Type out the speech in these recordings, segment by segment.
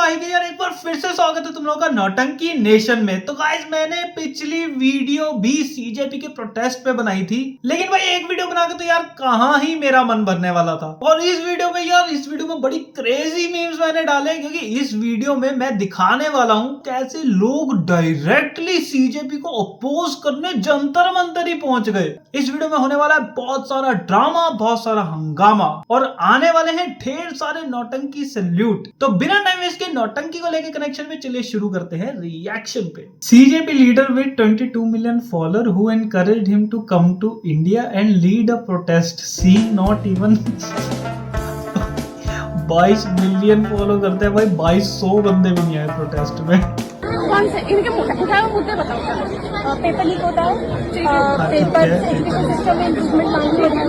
भाई के यार एक बार फिर से स्वागत है तुम लोगों का नौटंकी नेशन में। तो गाइस मैंने पिछली वीडियो भी सीजेपी के प्रोटेस्ट पे बनाई थी, लेकिन भाई एक वीडियो बना के तो यार कहाँ ही मेरा मन भरने वाला था। और इस वीडियो में बड़ी क्रेजी मीम्स मैंने डाले, क्योंकि इस वीडियो में मैं दिखाने वाला हूँ कैसे लोग डायरेक्टली सीजेपी को अपोज करने जंतर मंतर ही पहुंच गए। इस वीडियो में होने वाला है बहुत सारा ड्रामा, बहुत सारा हंगामा और आने वाले हैं ढेर सारे नौटंकी सैल्यूट। तो बिना टाइम वेस्ट के नौटंकी को लेके कनेक्शन में चलिए शुरू करते हैं रिएक्शन पे। CJP leader with 22 million follower who encouraged him to come to India and lead a protest, see not even 22 million follow करते हैं भाई, 2200 बंदे भी नहीं आए प्रोटेस्ट में। कौन से इनके उठाए मुद्दे बताओ। पेपर लीक होता है, पेपर एजुकेशन सिस्टम में इम्प्रूवमेंट मांगते हैं।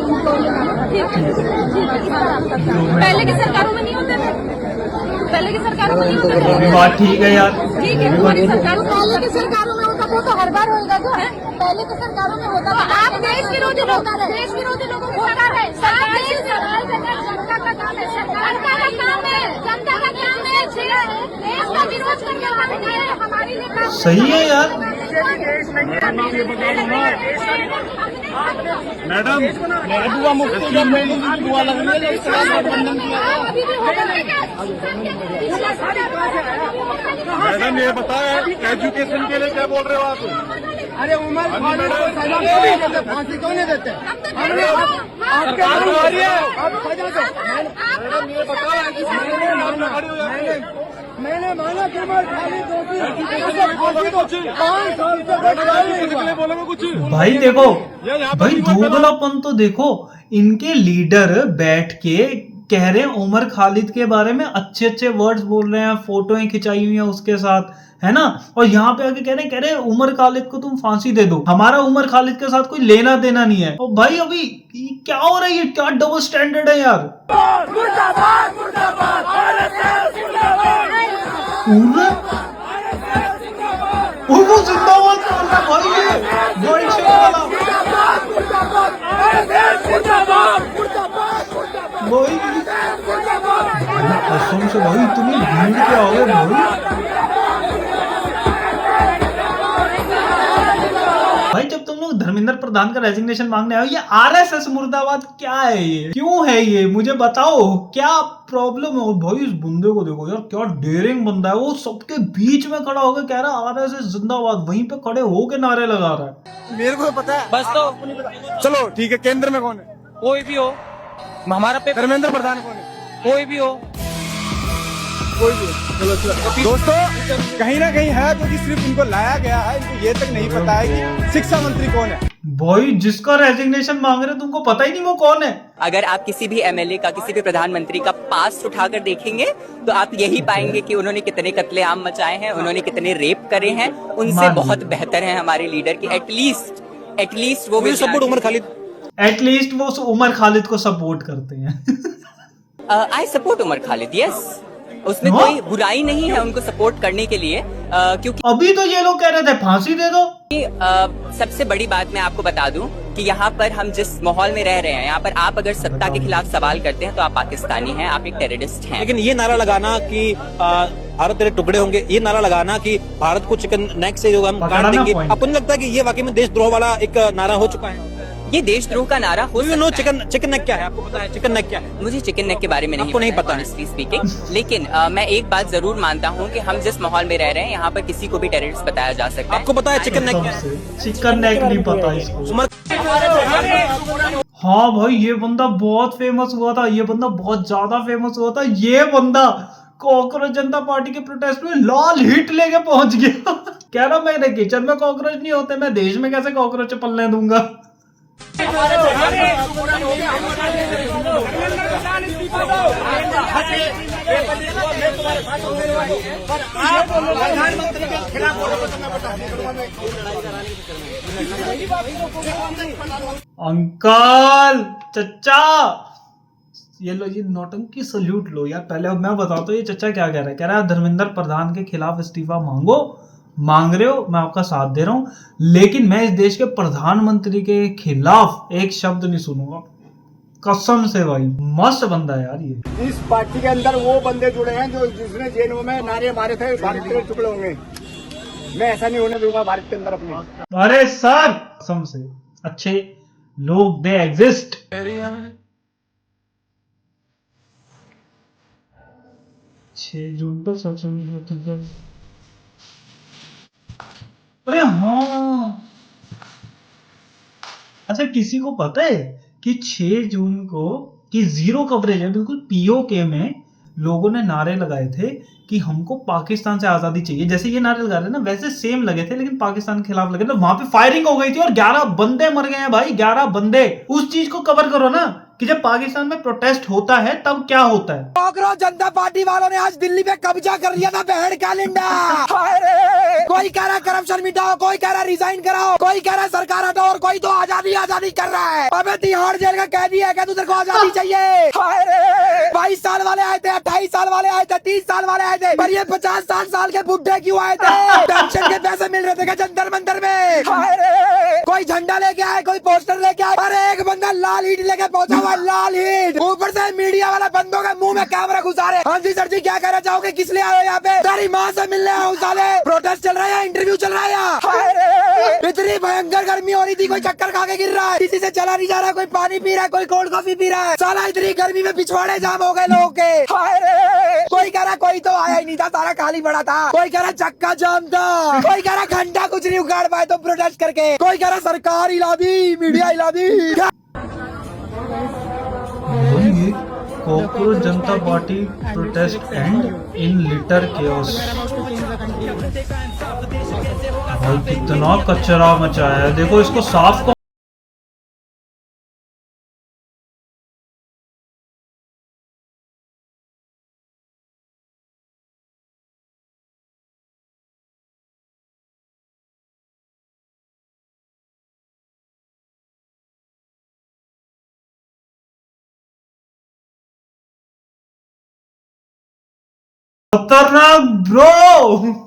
पहले की सरकारों में नहीं होते थे, पहले की सरकारों में नहीं होते थे। अभी बात ठीक है यार, ठीक है, हमारी सरकारों पहले की सरकारों में होता, वो तो हर बार होगा जो है। पहले की सरकारों में होता था। आप देश विरोधी लोग, देश विरोधी लोगों को होता है। जनता का काम है, सरकार का काम है, जनता का काम है, देश का विरोध करने वाले हमारी लिए सही है यार। मैडम दुआ लगने मैडम ये बताए एजुकेशन के लिए क्या बोल रहे हो आप? अरे उमर फांसी क्यों नहीं देते? मैंने माना कि उमर खाली कुछ भाई देखो भाई, दोगलापन तो देखो। इनके लीडर बैठ के कह रहे हैं उमर खालिद के बारे में अच्छे अच्छे वर्ड्स बोल रहे हैं, फोटोएं खिंचाई हुई हैं उसके साथ, है ना। और यहाँ पे आके कह रहे हैं उमर खालिद को तुम फांसी दे दो, हमारा उमर खालिद के साथ कोई लेना देना नहीं है। और भाई अभी क्या हो रहा है, ये क्या डबल स्टैंडर्ड है यार। वो जिंदाबाद बोल रहा भाई, ये बड़ी शेर वाला भाई, कसम से भाई इतनी भीड़ क्या हो गया भाई। जब तुम लोग धर्मेंद्र प्रधान का रेजिग्नेशन मांगने आए, ये आरएसएस मुर्दाबाद क्या है, ये क्यों है, ये मुझे बताओ क्या प्रॉब्लम है। और भाई इस बंदे को देखो यार, क्या डेयरिंग बंदा है। वो सबके बीच में खड़ा होकर कह रहा है आरएसएस जिंदाबाद, वहीं पे खड़े होके नारे लगा रहा है। मेरे को पता है बस। तो चलो ठीक है, केंद्र में कौन है? कोई भी हो, हमारा पेपर धर्मेंद्र प्रधान कौन है? कोई भी हो, कोई भी हो। चलो दोस्तों, कहीं ना कहीं है क्योंकि सिर्फ इनको लाया गया है, इनको ये तक नहीं पता है कि शिक्षा मंत्री कौन है। भाई जिसका रेजिग्नेशन मांग रहे तुमको पता ही नहीं वो कौन है। अगर आप किसी भी एमएलए का, किसी भी प्रधानमंत्री का पास्ट उठाकर देखेंगे तो आप यही पाएंगे कि उन्होंने कितने कत्लेआम मचाए हैं, उन्होंने कितने रेप करे हैं। उनसे बहुत बेहतर है हमारे लीडर की एटलीस्ट वो भी सपोर्ट उमर खालिद, एटलीस्ट वो उमर खालिद को सपोर्ट करते हैं। I support Umar Khalid, yes. उसमें कोई बुराई नहीं है उनको सपोर्ट करने के लिए, क्योंकि अभी तो ये लोग कह रहे थे फांसी दे दो। सबसे बड़ी बात मैं आपको बता दूं कि यहाँ पर हम जिस माहौल में रह रहे हैं, यहाँ पर आप अगर सत्ता के खिलाफ सवाल करते हैं तो आप पाकिस्तानी हैं, आप एक टेररिस्ट हैं। लेकिन ये नारा लगाना कि भारत तेरे टुकड़े होंगे, ये नारा लगाना कि भारत को चिकन नेक से जो हम काट देंगे, अपन लगता है कि ये वाकई में देशद्रोह वाला एक नारा हो चुका है। ये देशद्रोह का नारा हो सकता है। चिकन नेक क्या है आपको पता है? चिकन नेक क्या है? मुझे चिकन नेक के बारे में नहीं पता ऑनेस्टली स्पीकिंग। लेकिन मैं एक बात जरूर मानता हूँ कि हम जिस माहौल में रह रहे हैं, यहाँ पर किसी को भी टेररिस्ट बताया जा सकता है। आपको पता है चिकन नेक क्या है? चिकन नेक नहीं पता इसको। हाँ भाई ये बंदा बहुत फेमस हुआ था, ये बंदा बहुत ज्यादा फेमस हुआ था। ये बंदा कॉकरोच जनता पार्टी के प्रोटेस्ट में लाल हिट लेके पहुंच गया। कह रहा मेरे किचन में कॉकरोच नहीं होते, मैं देश में कैसे कॉकरोच पलने दूंगा। अंकल, चचा, ये लो, ये नौटंकी सल्यूट लो यार। पहले अब मैं बताता हूँ ये चचा क्या कह रहा है। कह रहा है धर्मेंद्र प्रधान के खिलाफ इस्तीफा मांग रहे हो, मैं आपका साथ दे रहा हूं, लेकिन मैं इस देश के प्रधानमंत्री के खिलाफ एक शब्द नहीं सुनूंगा। कसम से भाई मस्त बंदा है यार ये। इस पार्टी के अंदर वो बंदे जुड़े हैं जो जिसने जेएनयू में नारे मारे थे भारत के टुकड़े होंगे। मैं ऐसा नहीं होने दूंगा भारत के अंदर अपने। अरे सर कसम से अच्छे लोग दे एग्जिस्ट। जून पर सबसे अरे हाँ, अच्छा किसी को पता है कि 6 जून को कि जीरो कवरेज है, बिल्कुल पीओके में लोगों ने नारे लगाए थे कि हमको पाकिस्तान से आजादी चाहिए। जैसे ये नारे लगा रहे ना वैसे सेम लगे थे, लेकिन पाकिस्तान के खिलाफ लगे थे। वहां पे फायरिंग हो गई थी और 11 बंदे मर गए हैं भाई, 11 बंदे। उस चीज को कवर करो ना कि जब पाकिस्तान में प्रोटेस्ट होता है तब क्या होता है। कांग्रेस जनता पार्टी वालों ने आज दिल्ली में कब्जा कर लिया था बहन का लिंडा। कोई कह रहा करप्शन मिटाओ, कोई कह रहा रिजाइन कराओ, कोई कह रहा सरकार हटाओ और कोई तो आजादी आजादी कर रहा है। अबे तिहाड़ जेल का कैदी है क्या, तुझे को आजादी चाहिए? 22 साल वाले आए थे, 28 साल वाले आए थे, 30 साल वाले आए थे, पर ये 50-60 साल के बुढ़े क्यों आए थे? पेंशन के पैसे मिल रहे थे क्या जंतर मंतर में? कोई झंडा लेके आए, कोई पोस्टर लेके आए, अरे एक बंदा लाल ईंट लेके पहुंचा हुआ, लाल ईंट। ऊपर से मीडिया वाला बंदों के मुंह में कैमरा घुसा रहे। हाँ जी सर जी, क्या कहना चाहोगे, किस लिए आए हो यहाँ पे? तेरी माँ से मिलने आओ साले। प्रोटेस्ट चल रहा है या इंटरव्यू चल रहा है यहाँ? इतनी भयंकर गर्मी हो रही थी, कोई चक्कर खा के गिर रहा है, किसी से चला नहीं जा रहा, कोई पानी पी रहा है, कोई कोल्ड कॉफी पी रहा है। साला इतनी गर्मी में पिछवाड़े जाम हो गए लोगों के। कोई कह रहा कोई तो आया ही नहीं था, सारा खाली पड़ा था। कोई कह रहा चक्का जाम था, कोई कह रहा घंटा कुछ नहीं उगाड़ पाए तो प्रोटेस्ट करके, कोई कह रहा सरकार हिला दी, मीडिया हिला दी। Cockroach Janata party protest and in litre chaos. भाई कितना कचरा मचाया है, देखो इसको साफ खतरनाक ब्रो।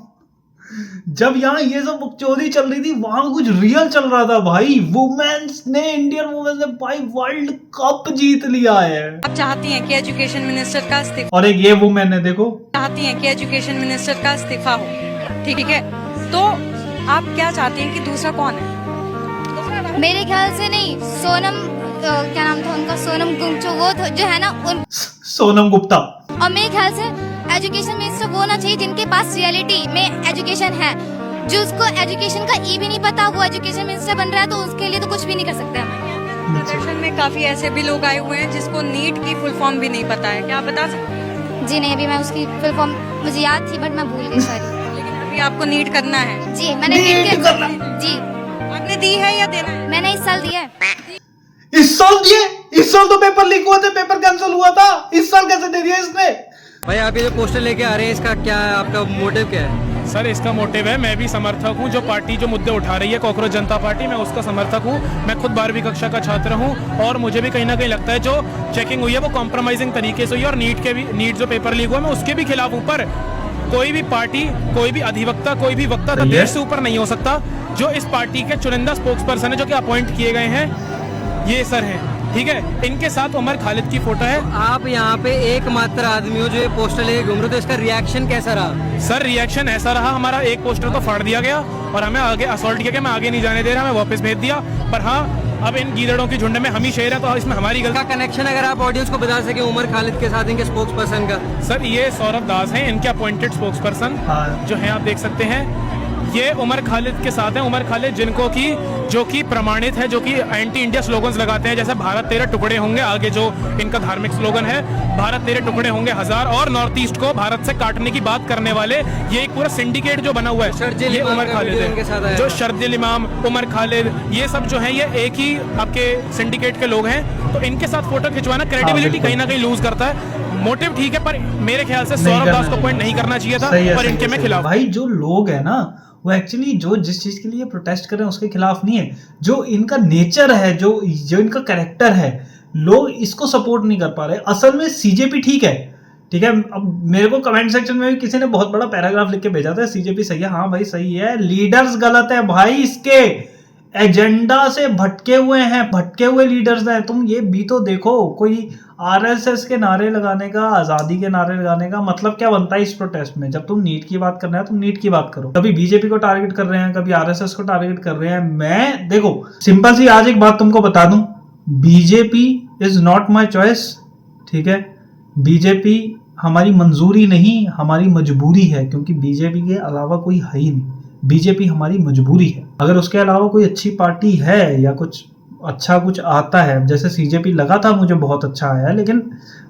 जब यहाँ ये सब बकचोदी चल रही थी वहां कुछ रियल चल रहा था भाई। वुमेन्स ने, इंडियन वुमेन्स ने भाई वर्ल्ड कप जीत लिया है। आप चाहती हैं कि एजुकेशन मिनिस्टर का इस्तीफा, और एक ये वुमेन है देखो, चाहती हैं कि एजुकेशन मिनिस्टर का इस्तीफा हो, ठीक है, तो आप क्या चाहती हैं कि दूसरा कौन है? मेरे ख्याल से नहीं, सोनम क्या नाम था उनका, सोनम गुंगचो, वो जो है ना उन, सोनम गुप्ता। और मेरे ख्याल से एजुकेशन मिनिस्टर वो होना चाहिए जिनके पास रियलिटी में एजुकेशन है। जो उसको एजुकेशन का ई भी नहीं पता, वो एजुकेशन मिनिस्टर बन रहा है, तो उसके लिए तो कुछ भी नहीं कर सकते हम। प्रदर्शन में काफी ऐसे भी लोग आए हुए हैं जिसको नीट की फुल फॉर्म भी नहीं पता है, क्या आप बता सकते हैं? जी नहीं, अभी मैं उसकी फुल फॉर्म मुझे याद थी बट मैं भूल गई सारी। लेकिन अभी आपको नीट करना है। जी मैंने जी आपने दी है या देना है? मैंने इस साल दिया है। इस साल दिए? इस साल तो पेपर लीक हुआ था, पेपर कैंसिल हुआ था, इस साल कैसे दे दिया इसने? भाई आप ये जो पोस्टर लेके आ रहे हैं, इसका क्या है, आपका मोटिव क्या है? सर इसका मोटिव है, मैं भी समर्थक हूं, जो पार्टी जो मुद्दे उठा रही है कॉकरोच जनता पार्टी, मैं उसका समर्थक हूं। मैं खुद 12वीं कक्षा का छात्र हूं और मुझे भी कहीं ना कहीं लगता है जो चेकिंग हुई है वो कॉम्प्रोमाइजिंग तरीके से हुई है, और नीट जो पेपर लीक हुआ मैं उसके भी खिलाफ हूं। पर कोई भी पार्टी, कोई भी अधिवक्ता, कोई भी वक्ता देश से ऊपर नहीं हो सकता। जो इस पार्टी के चुनिंदा स्पोक्स पर्सन है जो कि अपॉइंट किए गए हैं, ये सर हैं, ठीक है। इनके साथ उमर खालिद की फोटो है। आप यहाँ पे एकमात्र आदमी हो जो ये पोस्टर लेके घूम रहे हो, तो इसका रिएक्शन कैसा रहा? सर रिएक्शन ऐसा रहा, हमारा एक पोस्टर तो फाड़ दिया गया और हमें आगे असॉल्ट किया गया, मैं आगे नहीं जाने दे रहा, हमें वापस भेज दिया। पर हाँ, अब इन गीदड़ों की झुंड में हम ही शेर है, तो इसमें हमारी गलती। का कनेक्शन अगर आप ऑडियंस को बता सके उमर खालिद के साथ, इनके स्पोक्स पर्सन का। सर ये सौरभ दास हैं, इनके अपॉइंटेड स्पोक्स पर्सन जो हैं, आप देख सकते हैं। ये उमर खालिद के साथ हैं। उमर खालिद जिनको की जो कि प्रमाणित है, जो कि एंटी इंडिया स्लोगन्स लगाते हैं, जैसे भारत तेरे टुकड़े होंगे, आगे जो इनका धार्मिक स्लोगन है भारत तेरे टुकड़े होंगे हजार, और नॉर्थ ईस्ट को भारत से काटने की बात करने वाले, ये एक पूरा सिंडिकेट जो बना हुआ है, ये उमर खालिद है। जो शर्जिल इमाम, उमर खालिद, ये सब जो है ये एक ही आपके सिंडिकेट के लोग हैं। तो इनके साथ फोटो खिंचवाना क्रेडिबिलिटी कहीं ना कहीं लूज करता है। मोटिव ठीक है, पर मेरे ख्याल से सौरभ दास को पॉइंट नहीं करना चाहिए था, पर इनके में खिलाफ। भाई जो लोग है ना वो एक्चुअली जो जिस चीज के लिए प्रोटेस्ट कर रहे हैं उसके खिलाफ नहीं है, जो इनका नेचर है, जो इनका कैरेक्टर है, लोग इसको सपोर्ट नहीं कर पा रहे। असल में सीजेपी ठीक है, ठीक है। अब मेरे को कमेंट सेक्शन में भी किसी ने बहुत बड़ा पैराग्राफ लिख के भेजा था, सीजेपी सही है, हाँ भाई सही है, लीडर्स गलत है भाई इसके। एजेंडा से भटके हुए हैं, भटके हुए लीडर्स हैं। तुम ये भी तो देखो, कोई आरएसएस के नारे लगाने का, आजादी के नारे लगाने का मतलब क्या बनता है इस प्रोटेस्ट में? जब तुम नीट की बात करना है तुम नीट की बात करो। कभी बीजेपी को टारगेट कर रहे हैं, कभी आरएसएस को टारगेट कर रहे हैं। मैं देखो सिंपल सी आज एक बात तुमको बता दूं, BJP is not my choice, ठीक है? बीजेपी हमारी मंजूरी नहीं, हमारी मजबूरी है, क्योंकि बीजेपी के अलावा कोई है ही नहीं। बीजेपी हमारी मजबूरी है। अगर उसके अलावा कोई अच्छी पार्टी है या कुछ अच्छा कुछ आता है, जैसे सीजेपी लगा था मुझे बहुत अच्छा आया, लेकिन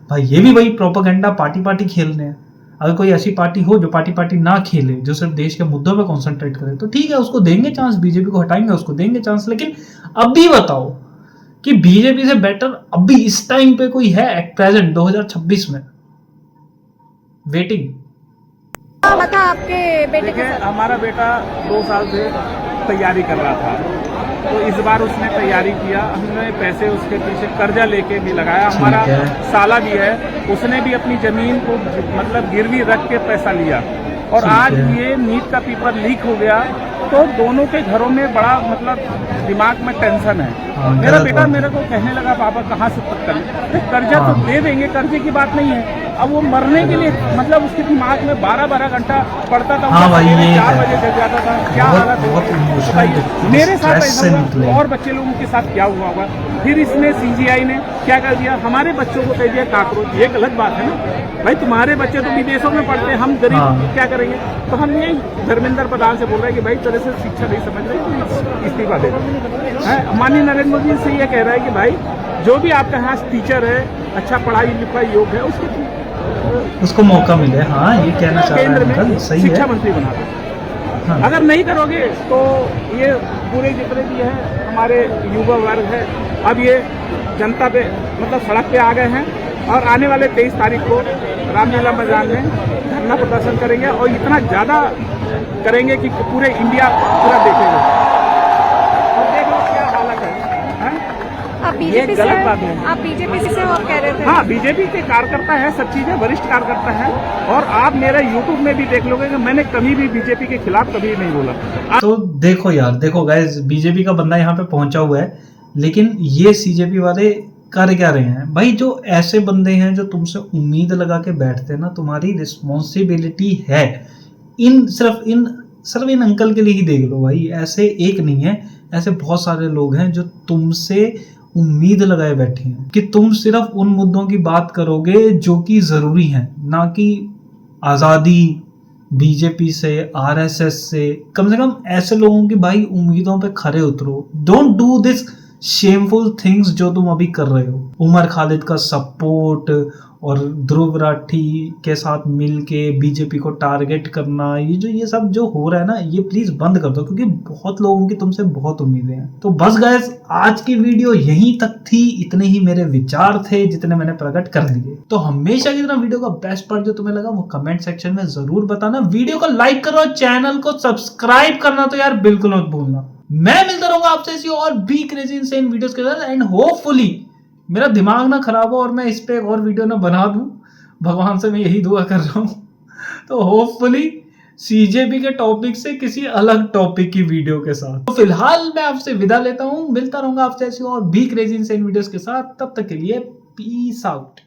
भाई ये भी वही प्रोपेगेंडा पार्टी खेलने हैं। अगर कोई ऐसी पार्टी हो जो पार्टी ना खेले, जो सिर्फ देश के मुद्दों पे कंसंट्रेट करे, तो ठीक है, उसको देंगे चांस, बीजेपी को हटाएंगे, उसको देंगे चांस। लेकिन अब भी बताओ कि बीजेपी से बेटर अभी इस टाइम पे कोई है एट प्रेजेंट 2026 में? वेटिंग। बता आपके बेटे के साथ। हमारा बेटा 2 साल से तैयारी कर रहा था, तो इस बार उसने तैयारी किया। हमने पैसे उसके पीछे कर्जा लेके भी लगाया। हमारा साला भी है, उसने भी अपनी जमीन को मतलब गिरवी रख के पैसा लिया। और आज ये नीट का पेपर लीक हो गया, तो दोनों के घरों में बड़ा मतलब दिमाग में टेंशन है। मेरा बेटा मेरे को कहने लगा, पापा कहाँ से तक करें, कर्जा तो दे देंगे, कर्जे की बात नहीं है। अब वो मरने के लिए मतलब उसके दिमाग में 12-12 घंटा पड़ता था, 4 बजे जग जाता था। क्या हालत है मेरे साथ ऐसा हुआ, और बच्चे लोगों के साथ क्या हुआ होगा। फिर इसने सीजीआई ने क्या कर दिया, हमारे बच्चों को कह दिया काकरोच। ये गलत बात है ना भाई, तुम्हारे बच्चे तो विदेशों में पढ़ते हैं, हम गरीब क्या करेंगे? तो हम ये धर्मेंद्र प्रधान से बोल रहे हैं कि भाई तेरे से शिक्षा नहीं समझ रहे, इस्तीफा दे दो। माननीय नरेंद्र मोदी से ये कह रहा है कि भाई जो भी आपका यहाँ टीचर है, अच्छा पढ़ाई लिखाई योग्य है, उसको मौका मिले। हाँ, ये कहना चाह रहा है, सही है, शिक्षा मंत्री बना दो। अगर नहीं करोगे तो ये पूरे जितने भी है हमारे युवा वर्ग है, अब ये जनता पे मतलब सड़क पे आ गए हैं। और आने वाले 23 तारीख को रामलीला मैदान में धरना प्रदर्शन करेंगे, और इतना ज़्यादा करेंगे कि पूरे इंडिया पूरा देखेगा। और देख लो क्या हालत है। ये गलत बात है। आप बीजेपी से आप कह रहे थे? हाँ, बीजेपी के कार्यकर्ता है, सब चीजें वरिष्ठ कार्यकर्ता है। और आप मेरा यूट्यूब में भी देख लोगे कि मैंने कभी भी बीजेपी के खिलाफ कभी नहीं बोला। तो देखो यार, देखो गाइस, बीजेपी का बंदा यहाँ पे पहुंचा हुआ है, लेकिन ये सीजेपी वाले कर क्या रहे हैं भाई? जो ऐसे बंदे हैं जो तुमसे उम्मीद लगा के बैठते हैं ना, तुम्हारी रिस्पॉन्सिबिलिटी है। सिर्फ इन अंकल के लिए ही देख लो भाई, ऐसे एक नहीं है, ऐसे बहुत सारे लोग हैं जो तुमसे उम्मीद लगाए बैठे हैं कि तुम सिर्फ उन मुद्दों की बात करोगे जो कि जरूरी हैं, ना कि आज़ादी, बीजेपी से, आरएसएस से। कम से कम ऐसे लोगों की भाई उम्मीदों पे खरे उतरो। Don't do this shameful things जो तुम अभी कर रहे हो। उमर खालिद का सपोर्ट और ध्रुव राठी के साथ मिलके बीजेपी को टारगेट करना, ये सब जो हो रहा है ना, ये प्लीज बंद कर दो, क्योंकि बहुत लोगों की तुमसे बहुत उम्मीदें हैं। तो बस गाइस, आज की वीडियो यहीं तक थी। इतने ही मेरे विचार थे जितने मैंने प्रकट कर दिए। तो हमेशा की तरह वीडियो का बेस्ट पार्ट जो तुम्हें लगा वो कमेंट सेक्शन में जरूर बताना। वीडियो को लाइक करो, चैनल को सब्सक्राइब करना तो यार बिल्कुल मत भूलना। मैं मिलता रहूंगा आपसे ऐसी और भी क्रेजी इंसेन वीडियोस के साथ, एंड होपफुली मेरा दिमाग ना खराब हो और मैं इस पे एक और वीडियो ना बना दूं। भगवान से मैं यही दुआ कर रहा हूं। तो होपफुली सीजेपी के टॉपिक से किसी अलग टॉपिक की वीडियो के साथ। तो फिलहाल मैं आपसे विदा लेता हूं, मिलता रहूंगा आपसे ऐसी और भी क्रेजी इंसेन वीडियोस के साथ। तब तक के लिए पीस आउट।